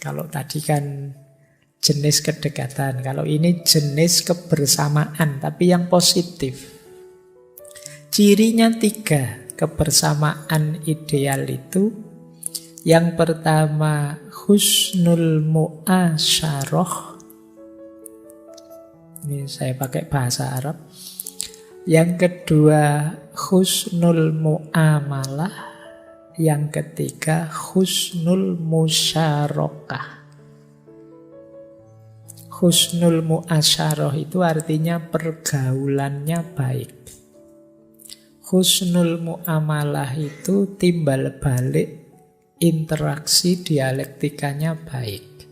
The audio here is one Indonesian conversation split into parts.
Kalau tadi kan jenis kedekatan, kalau ini jenis kebersamaan, tapi yang positif. Cirinya 3 kebersamaan ideal itu. Yang pertama, husnul mu'asyarah. Ini saya pakai bahasa Arab. Yang kedua, husnul mu'amalah. Yang ketiga, husnul musyarakah. Husnul mu'asyarah itu artinya pergaulannya baik. Husnul mu'amalah itu timbal balik interaksi dialektikanya baik.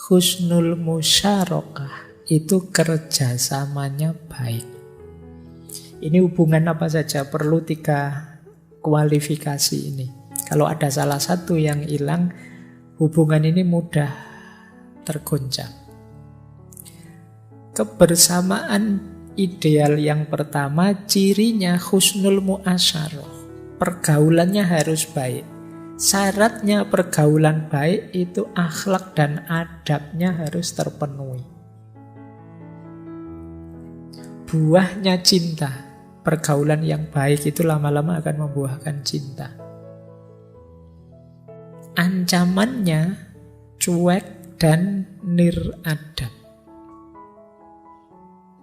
Husnul musyarakah itu kerjasamanya baik. Ini hubungan apa saja, perlu 3 kualifikasi ini. Kalau ada salah satu yang hilang, hubungan ini mudah tergoncang. Kebersamaan ideal yang pertama, cirinya husnul mu'asyarah. Pergaulannya harus baik. Syaratnya pergaulan baik itu akhlak dan adabnya harus terpenuhi. Buahnya cinta. Pergaulan yang baik itu lama-lama akan membuahkan cinta. Ancamannya cuek dan niradab.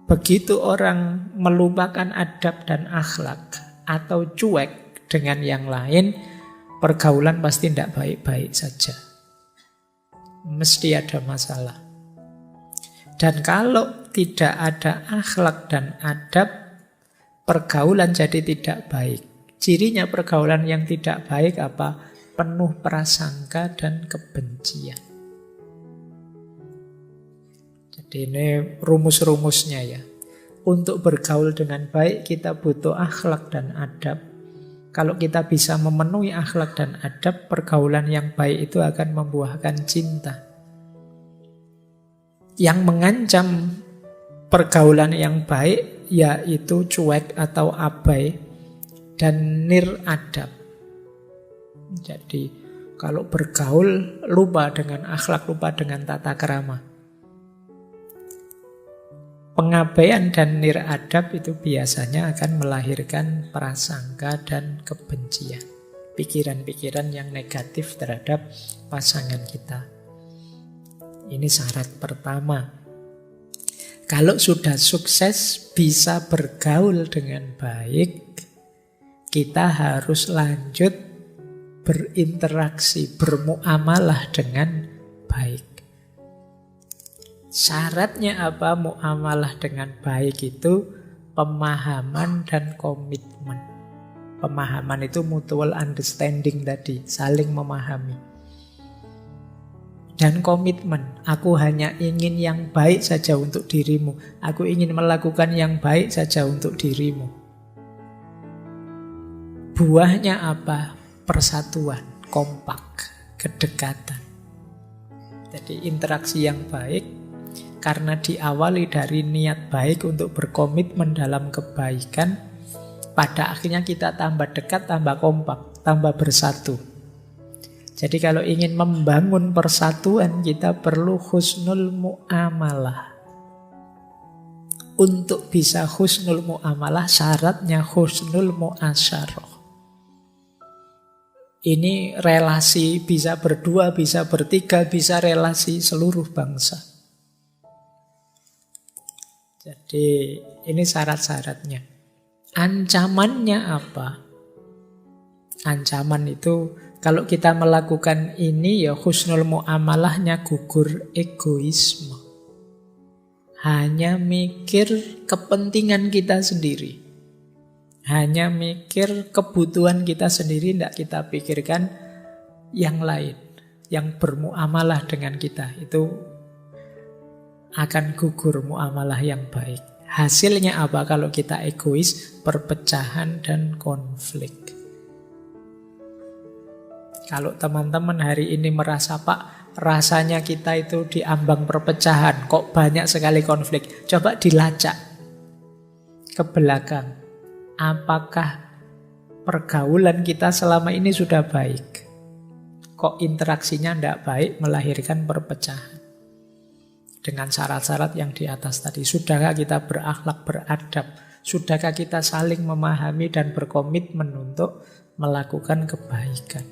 Begitu orang melupakan adab dan akhlak atau cuek dengan yang lain, pergaulan pasti tidak baik-baik saja. Mesti ada masalah. Dan kalau tidak ada akhlak dan adab, pergaulan jadi tidak baik. Cirinya pergaulan yang tidak baik apa? Penuh prasangka dan kebencian. Jadi ini rumus-rumusnya ya. Untuk bergaul dengan baik kita butuh akhlak dan adab. Kalau kita bisa memenuhi akhlak dan adab, pergaulan yang baik itu akan membuahkan cinta. Yang mengancam pergaulan yang baik yaitu cuek atau abai dan niradab. Jadi kalau bergaul lupa dengan akhlak, lupa dengan tata krama. Pengabaian dan niradab itu biasanya akan melahirkan prasangka dan kebencian. Pikiran-pikiran yang negatif terhadap pasangan kita. Ini syarat pertama. Kalau sudah sukses bisa bergaul dengan baik, kita harus lanjut berinteraksi, bermuamalah dengan baik. Syaratnya apa muamalah dengan baik itu? Pemahaman dan komitmen. Pemahaman itu mutual understanding tadi, saling memahami. Dan komitmen, aku hanya ingin yang baik saja untuk dirimu. Aku ingin melakukan yang baik saja untuk dirimu. Buahnya apa? Persatuan, kompak, kedekatan. Jadi interaksi yang baik karena diawali dari niat baik untuk berkomitmen dalam kebaikan, pada akhirnya kita tambah dekat, tambah kompak, tambah bersatu. Jadi kalau ingin membangun persatuan, kita perlu husnul mu'amalah. Untuk bisa husnul mu'amalah, syaratnya husnul mu'asyarah. Ini relasi bisa berdua, bisa bertiga, bisa relasi seluruh bangsa. Jadi ini syarat-syaratnya. Ancamannya apa? Ancaman itu kalau kita melakukan ini ya husnul muamalahnya gugur egoisme. Hanya mikir kepentingan kita sendiri. Hanya mikir kebutuhan kita sendiri, tidak kita pikirkan yang lain. Yang bermuamalah dengan kita itu akan gugur muamalah yang baik. Hasilnya apa kalau kita egois? Perpecahan dan konflik. Kalau teman-teman hari ini merasa, Pak, rasanya kita itu di ambang perpecahan, kok banyak sekali konflik. Coba dilacak ke belakang. Apakah pergaulan kita selama ini sudah baik? kok interaksinya tidak baik, melahirkan perpecahan. Dengan syarat-syarat yang di atas tadi. Sudahkah kita berakhlak, beradab? Sudahkah kita saling memahami dan berkomitmen untuk melakukan kebaikan?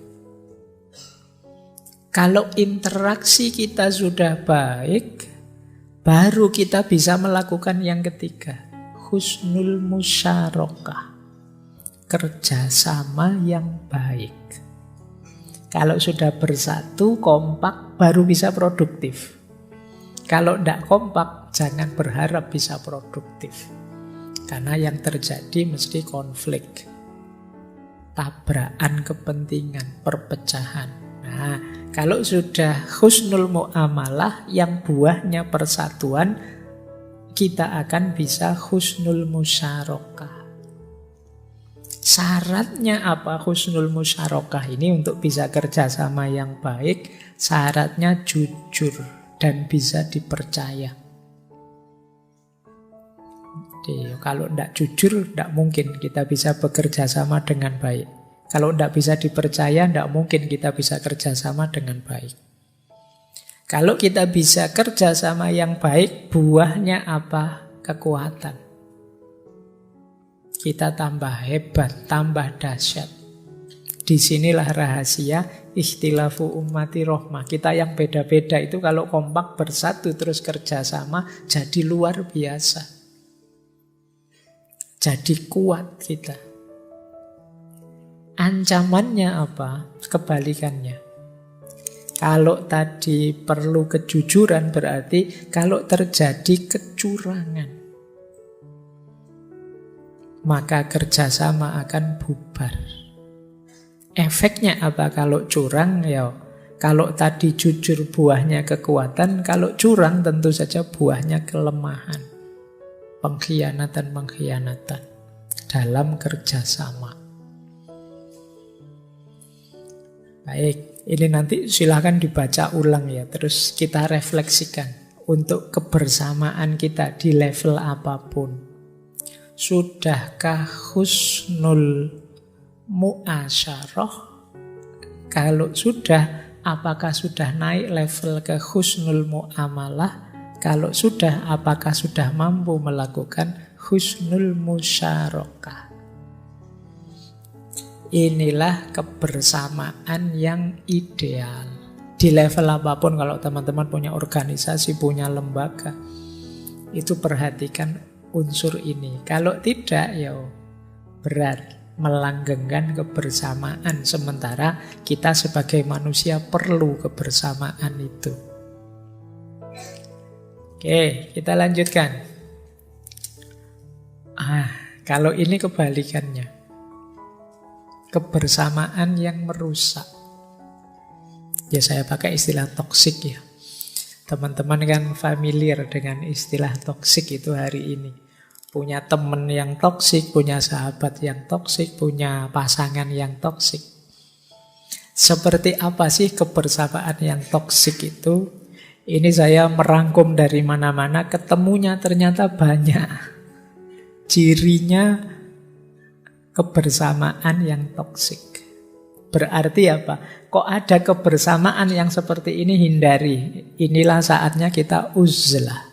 Kalau interaksi kita sudah baik, baru kita bisa melakukan yang ketiga. Husnul musyarakah. Kerjasama yang baik. Kalau sudah bersatu, kompak, baru bisa produktif. Kalau tidak kompak, jangan berharap bisa produktif. Karena yang terjadi mesti konflik. Tabrakan kepentingan, perpecahan. Nah, kalau sudah husnul muamalah yang buahnya persatuan, kita akan bisa husnul musyarakah. Syaratnya apa husnul musyarakah ini untuk bisa kerjasama yang baik? Syaratnya jujur dan bisa dipercaya. Jadi, kalau tidak jujur, tidak mungkin kita bisa bekerja sama dengan baik. Kalau tidak bisa dipercaya, tidak mungkin kita bisa kerja sama dengan baik. Kalau kita bisa kerja sama yang baik, buahnya apa? Kekuatan. Kita tambah hebat, tambah dahsyat. Disinilah rahasia ikhtilafu ummati rohmah. Kita yang beda-beda itu kalau kompak bersatu terus kerjasama jadi luar biasa. Jadi kuat kita. Ancamannya apa? Kebalikannya. Kalau tadi perlu kejujuran berarti kalau terjadi kecurangan, maka kerjasama akan bubar. Efeknya apa kalau curang? Ya, kalau tadi jujur buahnya kekuatan, kalau curang tentu saja buahnya kelemahan. Pengkhianatan dalam kerjasama. Baik, ini nanti silakan dibaca ulang ya, terus kita refleksikan untuk kebersamaan kita di level apapun. Sudahkah husnul muasyarah? Kalau sudah, apakah sudah naik level ke husnul muamalah? Kalau sudah, apakah sudah mampu melakukan husnul musyarakah? Inilah kebersamaan yang ideal. Di level apapun, kalau teman-teman punya organisasi, punya lembaga, itu perhatikan unsur ini. Kalau tidak, ya berat. Melanggengkan kebersamaan, sementara kita sebagai manusia perlu kebersamaan itu. Oke, kita lanjutkan. Kalau ini kebalikannya. Kebersamaan yang merusak. Ya, saya pakai istilah toksik ya. Teman-teman kan familiar dengan istilah toksik itu hari ini. Punya teman yang toksik, punya sahabat yang toksik, punya pasangan yang toksik. Seperti apa sih kebersamaan yang toksik itu? Ini saya merangkum dari mana-mana, ketemunya ternyata banyak. Cirinya kebersamaan yang toksik. Berarti apa? Kok ada kebersamaan yang seperti ini, hindari. Inilah saatnya kita uzlah.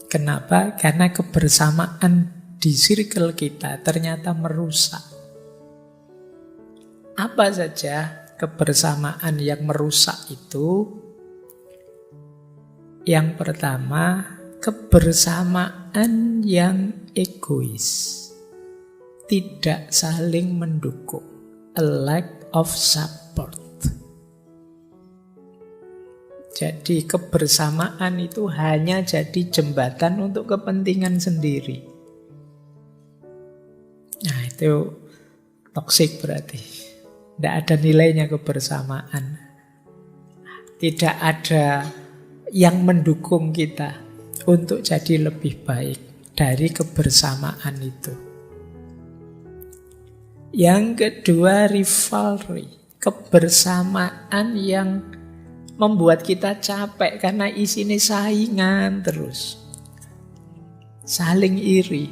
Kenapa? Karena kebersamaan di circle kita ternyata merusak. Apa saja kebersamaan yang merusak itu? Yang pertama, kebersamaan yang egois. Tidak saling mendukung. A lack of support. Jadi kebersamaan itu hanya jadi jembatan untuk kepentingan sendiri. Nah, itu toksik berarti. Tidak ada nilainya kebersamaan. Tidak ada yang mendukung kita untuk jadi lebih baik dari kebersamaan itu. Yang kedua, rivalry. Kebersamaan yang membuat kita capek karena isinya saingan terus. Saling iri.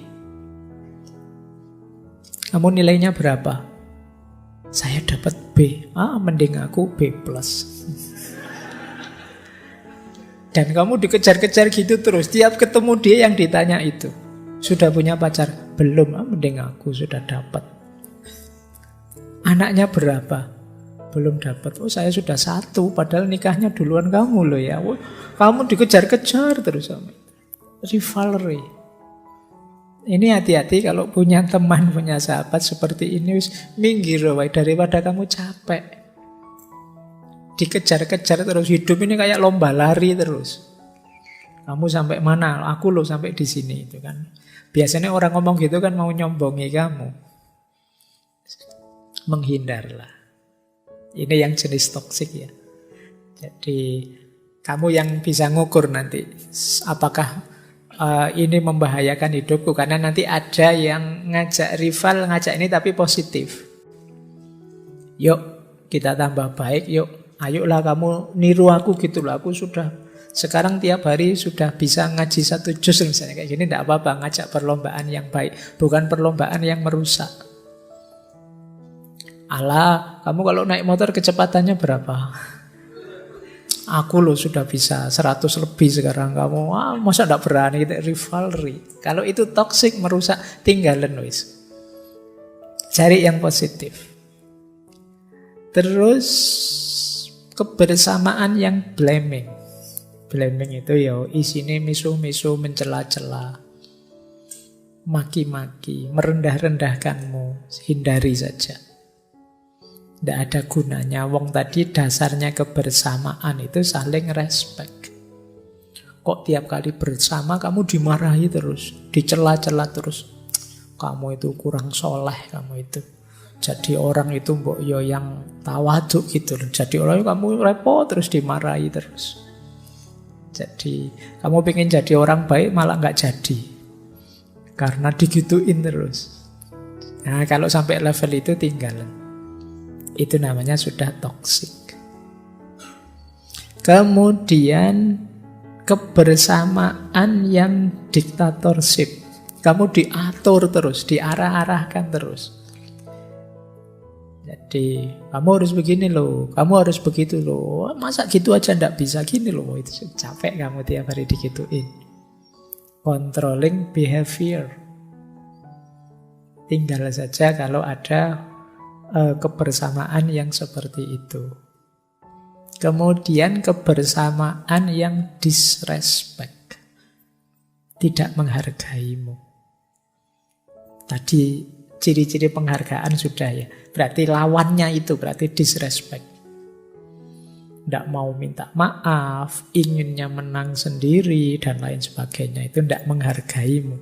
Kamu nilainya berapa? Saya dapat B. Mending aku B+. Dan kamu dikejar-kejar gitu terus. Tiap ketemu dia yang ditanya itu. Sudah punya pacar? Belum. Mending aku sudah dapat. Anaknya berapa? Belum dapat. Saya sudah 1. Padahal nikahnya duluan kamu loh ya. Kamu dikejar-kejar terus sama itu. Rivalry. Ini hati-hati kalau punya teman, punya sahabat seperti ini, minggir wae daripada kamu capek. Dikejar-kejar terus, hidup ini kayak lomba lari terus. Kamu sampai mana? Aku loh sampai di sini itu kan. Biasanya orang ngomong gitu kan mau nyombongi kamu. Menghindarlah. Ini yang jenis toksik ya. Jadi kamu yang bisa ngukur nanti apakah ini membahayakan hidupku, karena nanti ada yang ngajak rival, ngajak ini tapi positif. Yuk kita tambah baik, yuk ayolah kamu niru aku gitu loh. Aku sudah sekarang tiap hari sudah bisa ngaji 1 juz misalnya kayak gini, tidak apa-apa. Ngajak perlombaan yang baik, bukan perlombaan yang merusak. Alah, kamu kalau naik motor kecepatannya berapa? Aku loh sudah bisa 100 lebih sekarang, kamu masa tidak berani? Gitu, rivalry. Kalau itu toksik, merusak, tinggalin wis. Cari yang positif. Terus kebersamaan yang blaming. Blaming itu ya isinya misu-misu, mencela-cela, maki-maki, merendah-rendahkanmu. Hindari saja. Tidak ada gunanya. Wong tadi dasarnya kebersamaan itu saling respect. Kok tiap kali bersama kamu dimarahi terus, dicela-cela terus. Kamu itu kurang soleh, kamu itu. Jadi orang itu mbok yo yang tawaduk gitu loh. Jadi orang kamu repot terus dimarahi terus. Jadi kamu pengen jadi orang baik malah nggak jadi. Karena digituin terus. Nah kalau sampai level itu tinggalan. Itu namanya sudah toksik. Kemudian kebersamaan yang diktatorship. Kamu diatur terus, diarah-arahkan terus. Jadi kamu harus begini loh, kamu harus begitu loh. Masa gitu aja ndak bisa gini loh. Itu capek kamu tiap hari digituin. Controlling behavior. Tinggal saja kalau ada kebersamaan yang seperti itu. Kemudian kebersamaan yang disrespect, tidak menghargaimu. Tadi ciri-ciri penghargaan sudah ya. Berarti lawannya itu berarti disrespect. Tidak mau minta maaf, inginnya menang sendiri dan lain sebagainya. Itu tidak menghargaimu.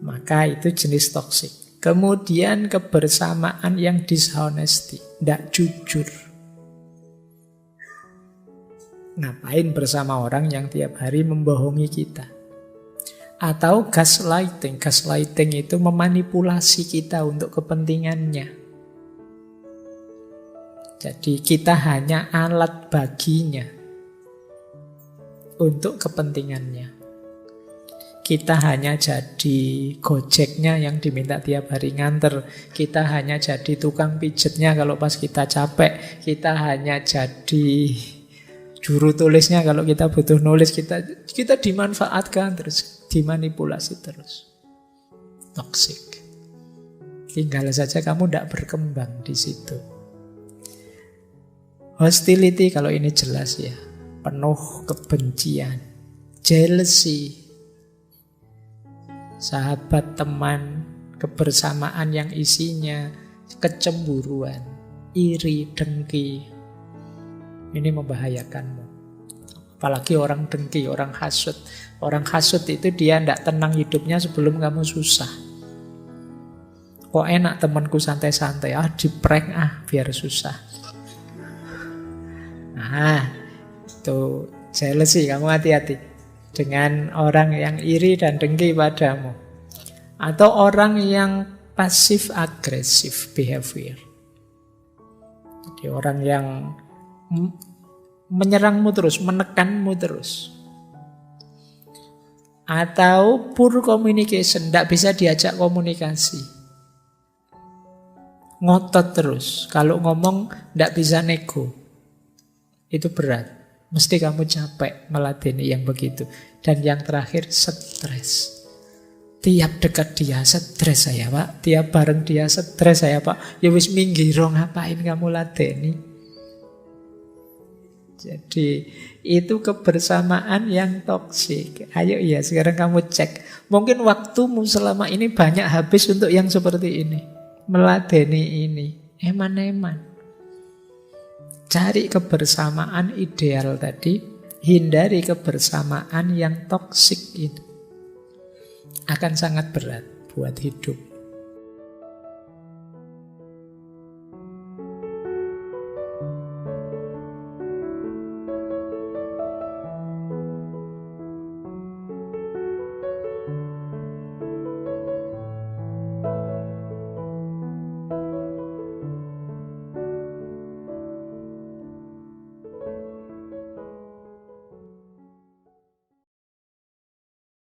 Maka itu jenis toksik. Kemudian kebersamaan yang dishonesty, tidak jujur. Ngapain bersama orang yang tiap hari membohongi kita? Atau gaslighting. Gaslighting itu memanipulasi kita untuk kepentingannya. Jadi kita hanya alat baginya untuk kepentingannya. Kita hanya jadi gojeknya yang diminta tiap hari nganter. Kita hanya jadi tukang pijetnya kalau pas kita capek. Kita hanya jadi juru tulisnya kalau kita butuh nulis. Kita dimanfaatkan terus, dimanipulasi terus. Toxic. Tinggal saja kamu tidak berkembang di situ. Hostility kalau ini jelas ya. Penuh kebencian. Jealousy. Sahabat, teman, kebersamaan yang isinya kecemburuan, iri, dengki. Ini membahayakanmu. Apalagi orang dengki, orang hasut. Orang hasut itu dia tidak tenang hidupnya sebelum kamu susah. Kok enak temanku santai-santai, diprank biar susah. Nah, itu jealousy, kamu hati-hati dengan orang yang iri dan dengki padamu. Atau orang yang pasif agresif behavior. Jadi orang yang menyerangmu terus, menekanmu terus. Atau poor communication, tidak bisa diajak komunikasi. ngotot terus. Kalau ngomong ndak bisa nego. Itu berat. Mesti kamu capek meladeni yang begitu. Dan yang terakhir, stres. Tiap dekat dia stres saya Pak. Tiap bareng dia stres saya Pak. Ya wis minggiro, ngapain kamu ladeni? Jadi itu kebersamaan yang toksik. Ayo ya sekarang kamu cek. Mungkin waktumu selama ini banyak habis untuk yang seperti ini. Meladeni ini. Eman-eman. Cari kebersamaan ideal tadi. Hindari kebersamaan yang toksik ini. Akan sangat berat buat hidup.